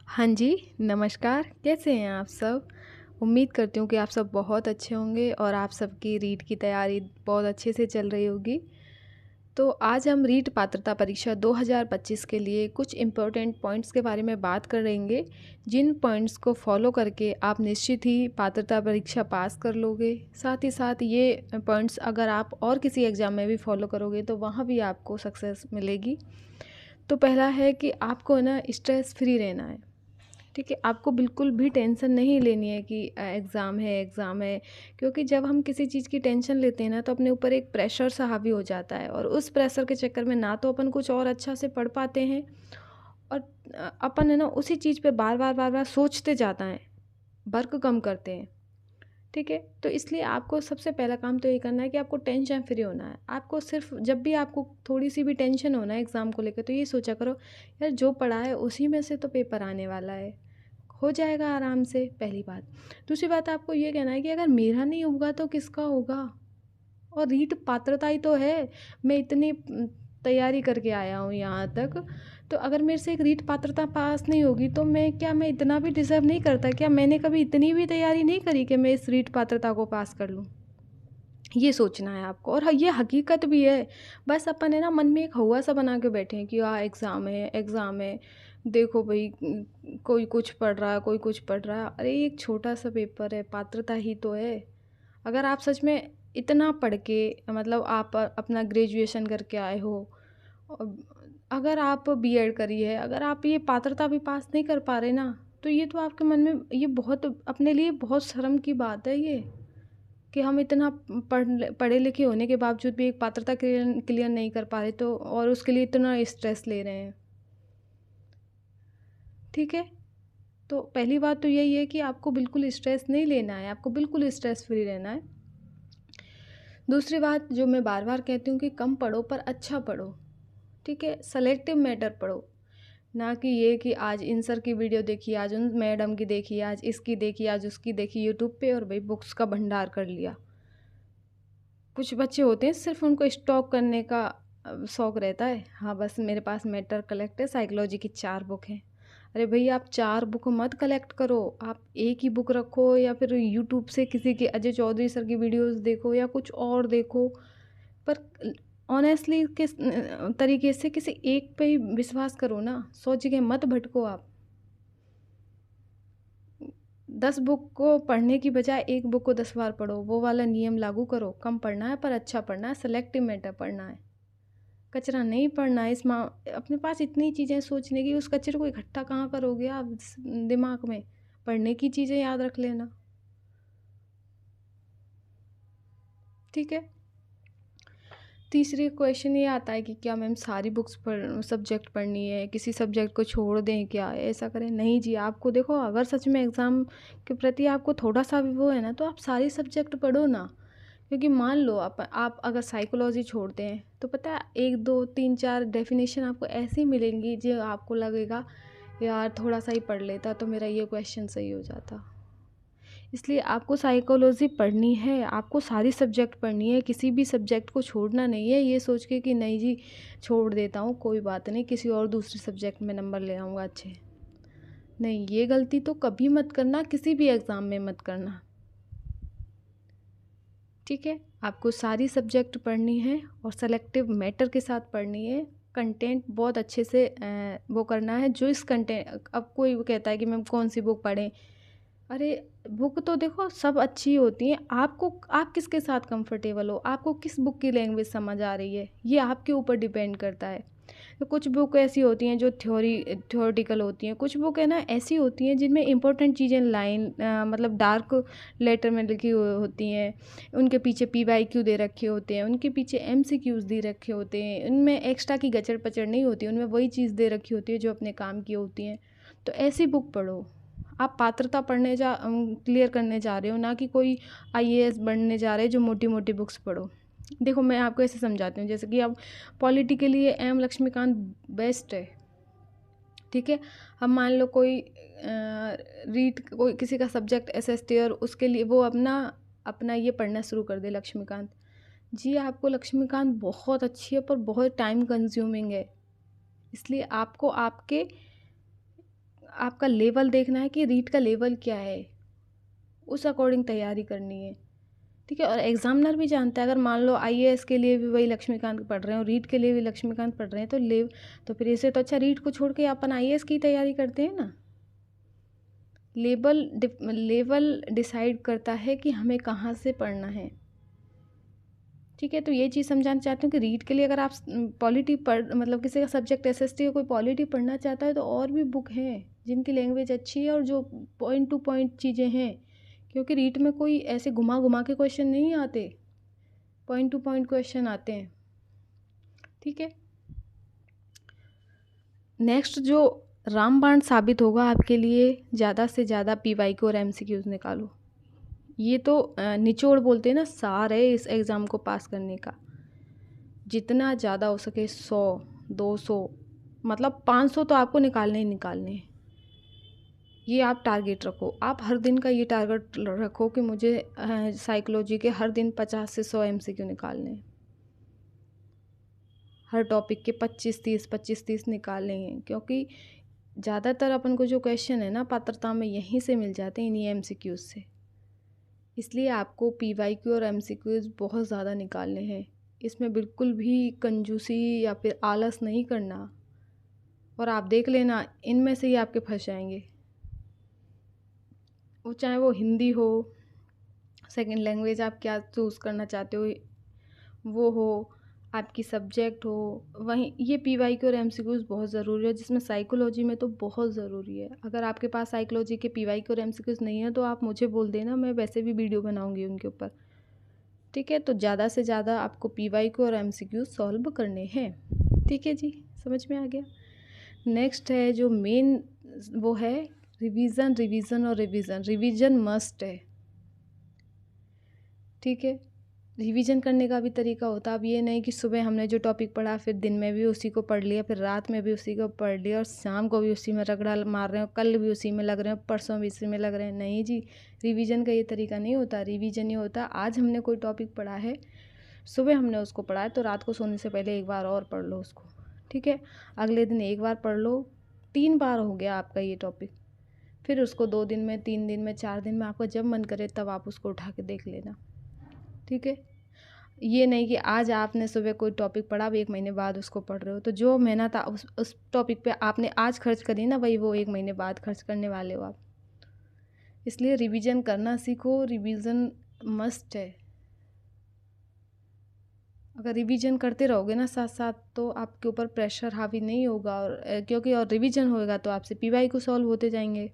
हाँ जी, नमस्कार, कैसे हैं आप सब? उम्मीद करती हूँ कि आप सब बहुत अच्छे होंगे और आप सबकी रीट की तैयारी बहुत अच्छे से चल रही होगी। तो आज हम रीट पात्रता परीक्षा 2025 के लिए कुछ इम्पोर्टेंट पॉइंट्स के बारे में बात करेंगे, जिन पॉइंट्स को फॉलो करके आप निश्चित ही पात्रता परीक्षा पास कर लोगे। साथ ही साथ ये पॉइंट्स अगर आप और किसी एग्ज़ाम में भी फॉलो करोगे तो वहाँ भी आपको सक्सेस मिलेगी। तो पहला है कि आपको ना स्ट्रेस फ्री रहना है। ठीक है, आपको बिल्कुल भी टेंशन नहीं लेनी है कि एग्ज़ाम है, क्योंकि जब हम किसी चीज़ की टेंशन लेते हैं ना तो अपने ऊपर एक प्रेशर सा हावी हो जाता है और उस प्रेशर के चक्कर में ना तो अपन कुछ और अच्छा से पढ़ पाते हैं और अपन है ना उसी चीज़ पे बार बार सोचते जाता है, वर्क कम करते हैं। ठीक है, तो इसलिए आपको सबसे पहला काम तो ये करना है कि आपको टेंशन फ्री होना है। आपको सिर्फ जब भी आपको थोड़ी सी भी टेंशन हो ना एग्ज़ाम को लेकर, तो ये सोचा करो, यार जो पढ़ा है उसी में से तो पेपर आने वाला है, हो जाएगा आराम से, पहली बात। दूसरी बात आपको ये कहना है कि अगर मेरा नहीं होगा तो किसका होगा? और रीट पात्रता ही तो है। मैं इतनी तैयारी करके आया हूँ यहाँ तक, तो अगर मेरे से एक रीट पात्रता पास नहीं होगी तो मैं इतना भी डिज़र्व नहीं करता? क्या मैंने कभी इतनी भी तैयारी नहीं करी कि मैं इस रीट पात्रता को पास कर लूँ? ये सोचना है आपको, और ये हकीकत भी है। बस अपन है ना मन में एक हौवा सा बना के बैठे हैं कि एग्ज़ाम है, एग्ज़ाम है। देखो भाई, कोई कुछ पढ़ रहा है, कोई कुछ पढ़ रहा है। अरे एक छोटा सा पेपर है, पात्रता ही तो है। अगर आप सच में इतना पढ़ के, मतलब आप अपना ग्रेजुएशन करके आए हो, और अगर आप बीएड करी है, अगर आप ये पात्रता भी पास नहीं कर पा रहे ना, तो ये तो आपके मन में ये बहुत अपने लिए बहुत शर्म की बात है ये, कि हम इतना पढ़े लिखे होने के बावजूद भी एक पात्रता क्लियर क्लियर नहीं कर पा रहे, तो और उसके लिए इतना स्ट्रेस ले रहे हैं। ठीक है, तो पहली बात तो यही है कि आपको बिल्कुल स्ट्रेस नहीं लेना है, आपको बिल्कुल स्ट्रेस फ्री रहना है। दूसरी बात जो मैं बार बार कहती हूँ कि कम पढ़ो पर अच्छा पढ़ो। ठीक है, सेलेक्टिव मैटर पढ़ो। ना कि ये कि आज इन सर की वीडियो देखी, आज उन मैडम की देखी, आज इसकी देखी, आज उसकी देखी यूट्यूब पे, और भाई बुक्स का भंडार कर लिया। कुछ बच्चे होते हैं सिर्फ उनको स्टॉक करने का शौक रहता है। हाँ, बस मेरे पास मैटर कलेक्ट है, साइकोलॉजी की 4 बुक हैं। अरे भई, आप 4 बुक मत कलेक्ट करो, आप एक ही बुक रखो, या फिर यूट्यूब से किसी के अजय चौधरी सर की वीडियोस देखो या कुछ और देखो। पर ऑनेस्टली किस तरीके से किसी एक पे ही विश्वास करो ना, 100 जगह मत भटको आप। 10 बुक को पढ़ने की बजाय एक बुक को 10 बार पढ़ो, वो वाला नियम लागू करो। कम पढ़ना है पर अच्छा पढ़ना है, सेलेक्टिव मैटर पढ़ना है, कचरा नहीं पढ़ना है। अपने पास इतनी चीज़ें सोचने की, उस कचरे को इकट्ठा कहाँ करोगे आप दिमाग में? पढ़ने की चीज़ें याद रख लेना। ठीक है, तीसरी क्वेश्चन ये आता है कि क्या मैम सारी बुक्स पढ़ सब्जेक्ट पढ़नी है, किसी सब्जेक्ट को छोड़ दें, क्या ऐसा करें? नहीं जी, आपको देखो, अगर सच में एग्ज़ाम के प्रति आपको थोड़ा सा भी वो है ना, तो आप सारी सब्जेक्ट पढ़ो ना। क्योंकि मान लो आप अगर साइकोलॉजी छोड़ते हैं, तो पता है 1 2 3 4 डेफिनेशन आपको ऐसी मिलेंगी जो आपको लगेगा, यार थोड़ा सा ही पढ़ लेता तो मेरा ये क्वेश्चन सही हो जाता। इसलिए आपको साइकोलॉजी पढ़नी है, आपको सारी सब्जेक्ट पढ़नी है, किसी भी सब्जेक्ट को छोड़ना नहीं है ये सोच के कि नहीं जी छोड़ देता हूँ, कोई बात नहीं, किसी और दूसरे सब्जेक्ट में नंबर ले आऊँगा अच्छे। नहीं, ये गलती तो कभी मत करना, किसी भी एग्ज़ाम में मत करना। ठीक है, आपको सारी सब्जेक्ट पढ़नी है और सेलेक्टिव मैटर के साथ पढ़नी है। कंटेंट बहुत अच्छे से वो करना है, जो इस कंटेंट, अब कोई कहता है कि मैम कौन सी बुक पढ़ें। अरे बुक तो देखो सब अच्छी होती हैं, आपको आप किसके साथ कंफर्टेबल हो, आपको किस बुक की लैंग्वेज समझ आ रही है, ये आपके ऊपर डिपेंड करता है। तो कुछ बुक ऐसी होती हैं जो थ्योरेटिकल होती हैं, कुछ बुक है ना ऐसी होती हैं जिनमें इंपॉर्टेंट चीज़ें लाइन मतलब डार्क लेटर में लिखी होती हैं, उनके पीछे PYQ दे रखे होते हैं, उनके पीछे MCQs दे रखे होते हैं, उनमें एक्स्ट्रा की गचड़ पचड़ नहीं होती, उनमें वही चीज़ दे रखी होती है जो अपने काम की होती हैं। तो ऐसी बुक पढ़ो। आप पात्रता क्लियर करने जा रहे हो, ना कि कोई IAS बनने जा रहे हो जो मोटी मोटी बुक्स पढ़ो। देखो मैं आपको ऐसे समझाती हूँ, जैसे कि अब पॉलिटी के लिए M लक्ष्मीकांत बेस्ट है। ठीक है, अब मान लो कोई कोई किसी का सब्जेक्ट SST, और उसके लिए वो अपना अपना ये पढ़ना शुरू कर दे लक्ष्मीकांत जी, आपको लक्ष्मीकांत बहुत अच्छी है पर बहुत टाइम कंज्यूमिंग है। इसलिए आपको आपके आपका लेवल देखना है कि रीट का लेवल क्या है, उस अकॉर्डिंग तैयारी करनी है। ठीक है, और एग्जामिनर भी जानता है, अगर मान लो आईएएस के लिए भी वही लक्ष्मीकांत पढ़ रहे हैं और रीट के लिए भी लक्ष्मीकांत पढ़ रहे हैं, तो फिर इसे तो अच्छा रीट को छोड़ के अपन आईएएस की तैयारी करते हैं ना। लेवल डिसाइड करता है कि हमें कहाँ से पढ़ना है। ठीक है, तो ये चीज़ समझाना चाहती हूँ कि रीट के लिए अगर आप पॉलिटी मतलब किसी का सब्जेक्ट एसएसटी का कोई पॉलिटी पढ़ना चाहता है तो और भी बुक हैं जिनकी लैंग्वेज अच्छी है और जो पॉइंट टू पॉइंट चीज़ें हैं, क्योंकि रीट में कोई ऐसे घुमा घुमा के क्वेश्चन नहीं आते, पॉइंट टू पॉइंट क्वेश्चन आते हैं। ठीक है, नेक्स्ट जो रामबाण साबित होगा आपके लिए, ज़्यादा से ज़्यादा पीवाईक्यू और एमसीक्यूज निकालो। ये तो निचोड़ बोलते हैं ना, सार है इस एग्ज़ाम को पास करने का। जितना ज़्यादा हो सके 100, 200, मतलब 500 तो आपको निकालने ही निकालने हैं। ये आप टारगेट रखो, आप हर दिन का ये टारगेट रखो कि मुझे साइकोलॉजी के हर दिन 50 से 100 एमसीक्यू निकालने हैं, हर टॉपिक के 25-30 निकालने हैं, क्योंकि ज़्यादातर अपन को जो क्वेश्चन है ना पात्रता में यहीं से मिल जाते हैं, इन्हीं एमसीक्यूज से। इसलिए आपको पीवाईक्यू और एमसीक्यूज बहुत ज़्यादा निकालने हैं, इसमें बिल्कुल भी कंजूसी या फिर आलस नहीं करना। और आप देख लेना, इनमें से ही आपके फंस जाएंगे, वो चाहे वो हिंदी हो, सेकंड लैंग्वेज आप क्या चूज़ करना चाहते हो वो हो, आपकी सब्जेक्ट हो, वहीं ये पीवाईक्यू और एमसीक्यूज बहुत ज़रूरी है, जिसमें साइकोलॉजी में तो बहुत ज़रूरी है। अगर आपके पास साइकोलॉजी के पीवाईक्यू और एमसीक्यूज नहीं है तो आप मुझे बोल देना, मैं वैसे भी वीडियो बनाऊंगी उनके ऊपर। ठीक है, तो ज़्यादा से ज़्यादा आपको पीवाईक्यू और एमसीक्यूज सॉल्व करने हैं। ठीक है जी, समझ में आ गया। नेक्स्ट है जो मेन, वो है रिवीजन। रिवीजन और रिवीजन मस्ट है। ठीक है, रिवीजन करने का भी तरीका होता है। अब ये नहीं कि सुबह हमने जो टॉपिक पढ़ा फिर दिन में भी उसी को पढ़ लिया, फिर रात में भी उसी को पढ़ लिया और शाम को भी उसी में रगड़ा मार रहे हो, कल भी उसी में लग रहे हो, परसों भी इसी में लग रहे हैं। नहीं जी, रिवीजन का ये तरीका नहीं होता। रिवीजन ये होता, आज हमने कोई टॉपिक पढ़ा है, सुबह हमने उसको पढ़ा है, तो रात को सोने से पहले एक बार और पढ़ लो उसको। ठीक है, अगले दिन एक बार पढ़ लो, 3 बार हो गया आपका ये टॉपिक। फिर उसको 2 दिन में, 3 दिन में, 4 दिन में, आपको जब मन करे तब आप उसको उठा के देख लेना। ठीक है, ये नहीं कि आज आपने सुबह कोई टॉपिक पढ़ा, अब 1 महीने बाद उसको पढ़ रहे हो, तो जो मेहनत उस टॉपिक पे आपने आज खर्च करी ना, वही वो 1 महीने बाद खर्च करने वाले हो आप। इसलिए रिवीजन करना सीखो, रिवीजन मस्ट है। अगर रिवीजन करते रहोगे ना साथ साथ, तो आपके ऊपर प्रेशर हावी नहीं होगा, और क्योंकि और रिवीजन होएगा तो आपसे पीवाई को सॉल्व होते जाएंगे।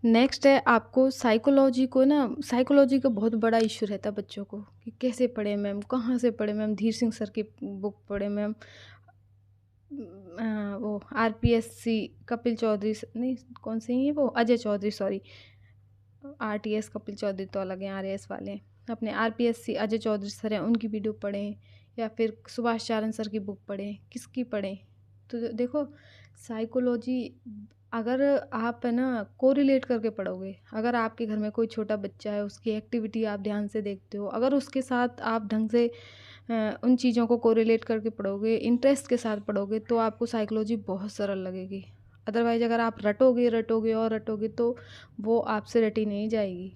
नेक्स्ट है आपको साइकोलॉजी को ना, साइकोलॉजी का बहुत बड़ा इशू रहता है बच्चों को कि कैसे पढ़े मैम, कहाँ से पढ़े मैम, धीर सिंह सर की बुक पढ़े मैम, वो आरपीएससी कपिल चौधरी नहीं, कौन से हैं वो, अजय चौधरी, सॉरी, आरटीएस कपिल चौधरी तो अलग हैं, आरएएस वाले हैं। अपने आरपीएससी अजय चौधरी सर हैं, उनकी वीडियो पढ़ें, या फिर सुभाष चारण सर की बुक पढ़ें, किसकी पढ़ें। तो देखो साइकोलॉजी अगर आप है ना कोरिलेट करके पढ़ोगे, अगर आपके घर में कोई छोटा बच्चा है, उसकी एक्टिविटी आप ध्यान से देखते हो, अगर उसके साथ आप ढंग से उन चीज़ों को कोरिलेट करके पढ़ोगे, इंटरेस्ट के साथ पढ़ोगे, तो आपको साइकोलॉजी बहुत सरल लगेगी। अदरवाइज अगर आप रटोगे तो वो आपसे रटी नहीं जाएगी।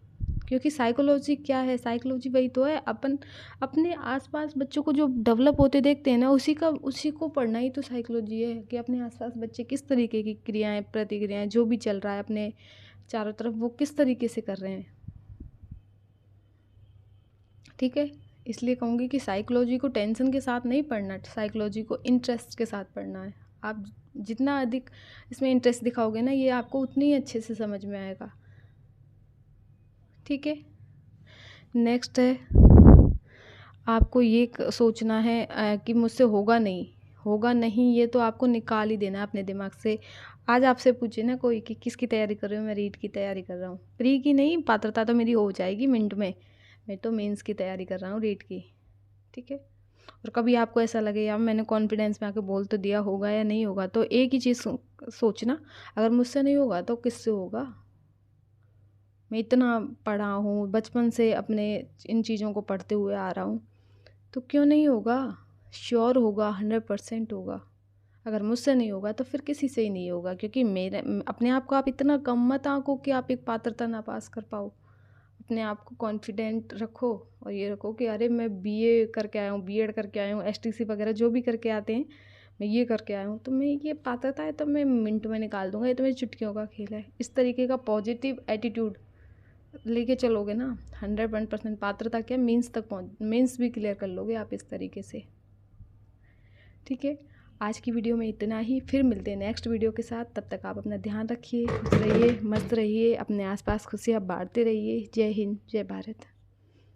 क्योंकि साइकोलॉजी क्या है, साइकोलॉजी वही तो है, अपन अपने आसपास बच्चों को जो डेवलप होते देखते हैं ना, उसी को पढ़ना ही तो साइकोलॉजी है, कि अपने आसपास बच्चे किस तरीके की क्रियाएं, प्रतिक्रियाएं, जो भी चल रहा है अपने चारों तरफ, वो किस तरीके से कर रहे हैं। ठीक है, इसलिए कहूँगी कि साइकोलॉजी को टेंशन के साथ नहीं पढ़ना, साइकोलॉजी को इंटरेस्ट के साथ पढ़ना है। आप जितना अधिक इसमें इंटरेस्ट दिखाओगे ना, ये आपको उतनी ही अच्छे से समझ में आएगा। ठीक है, नेक्स्ट है आपको ये सोचना है कि मुझसे होगा नहीं, ये तो आपको निकाल ही देना है अपने दिमाग से। आज आपसे पूछे ना कोई कि किसकी तैयारी कर रहे हो, मैं रीट की तैयारी कर रहा हूँ, प्री की नहीं, पात्रता तो मेरी हो जाएगी मिनट में, मैं तो मेंस की तैयारी कर रहा हूँ, रीट की। ठीक है, और कभी आपको ऐसा लगे यार मैंने कॉन्फिडेंस में आके बोल तो दिया, होगा या नहीं होगा, तो एक ही चीज़ सोचना, अगर मुझसे नहीं होगा तो किससे होगा। मैं इतना पढ़ा हूँ, बचपन से अपने इन चीज़ों को पढ़ते हुए आ रहा हूँ, तो क्यों नहीं होगा, श्योर होगा, 100% होगा। अगर मुझसे नहीं होगा तो फिर किसी से ही नहीं होगा, क्योंकि मेरे अपने आप को आप इतना कम मत आंको कि आप एक पात्रता ना पास कर पाओ। अपने आप को कॉन्फिडेंट रखो और ये रखो कि अरे मैं बीए करके आया हूँ, बीएड करके आया हूँ, एसटीसी वगैरह जो भी करके आते हैं, मैं ये करके आया हूँ, तो मैं ये पात्रता है तो मैं मिनट में निकाल दूंगा, ये तो मेरी चुटकियों का खेल है। इस तरीके का पॉजिटिव एटीट्यूड लेके चलोगे ना, 100% पात्रता क्या मेंस तक पहुँच, मेंस भी क्लियर कर लोगे आप इस तरीके से। ठीक है, आज की वीडियो में इतना ही, फिर मिलते हैं नेक्स्ट वीडियो के साथ। तब तक आप अपना ध्यान रखिए, खुश रहिए, मस्त रहिए, अपने आसपास खुशियाँ बांटते रहिए। जय हिंद, जय भारत।